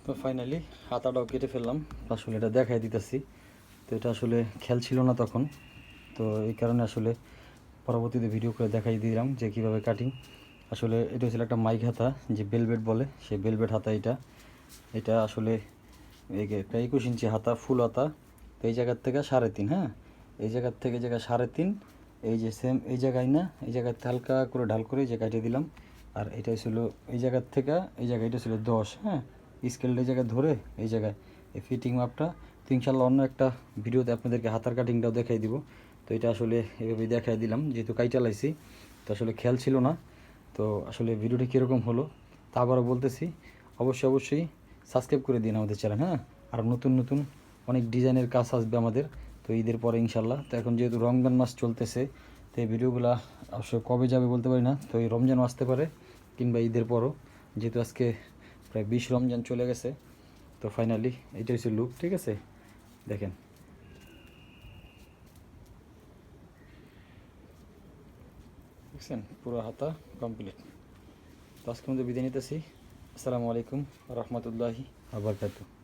তো ফাইনালি হাতাটাও কেটে ফেললাম, আসলে এটা দেখাই দিতেছি। তো এটা আসলে খেয়াল ছিল না তখন, তো এই কারণে আসলে পরবর্তীতে ভিডিও করে দেখাই দিলাম যে কীভাবে কাটিং। আসলে এটা হচ্ছিল একটা মাইক হাতা, যে বেলভেট বলে, সেই বেলভেট হাতা এটা। এটা আসলে একটা 21 ইঞ্চি হাতা, ফুল হাতা। তো এই জায়গার থেকে 3.5, হ্যাঁ, এই জায়গার থেকে এই জায়গা 3.5, এই যে সেম এই জায়গায় না, এই জায়গাতে হালকা করে ঢাল করে যে কাটিয়ে দিলাম। আর এটা ছিল এই জায়গার থেকে এই জায়গায়, এটা ছিল 10, হ্যাঁ, স্কেলটা এই জায়গায় ধরে এই জায়গায় এই ফিটিং মাপটা। তো ইনশাল্লাহ অন্য একটা ভিডিওতে আপনাদেরকে হাতার কাটিংটাও দেখাই দিব। তো এটা আসলে এভাবেই দেখাই দিলাম, যেহেতু কাইটা লাইছি, তো আসলে খেয়াল ছিল না। তো আসলে ভিডিওটা কীরকম হলো তা আবারও বলতেছি, অবশ্যই সাবস্ক্রাইব করে দিন আমাদের চ্যানেল, হ্যাঁ। আর নতুন নতুন অনেক ডিজাইনের কাজ আসবে আমাদের, তো ঈদের পরে ইনশাল্লাহ। তো এখন যেহেতু রমজান মাস চলতেছে, তো এই ভিডিওগুলো অবশ্য কবে যাবে বলতে পারি না, তো এই রমজানও আসতে পারে কিংবা ঈদের পরও, যেহেতু আজকে প্রায় 20 রমজান চলে গেছে। তো ফাইনালি এটা হচ্ছে লুক, ঠিক আছে, দেখেন। দেখছেন পুরো হাতা কমপ্লিট। তো আজকের মধ্যে বিদায় নিতেছি। আসসালামু আলাইকুম রহমতুল্লাহি আবরকাতুহ।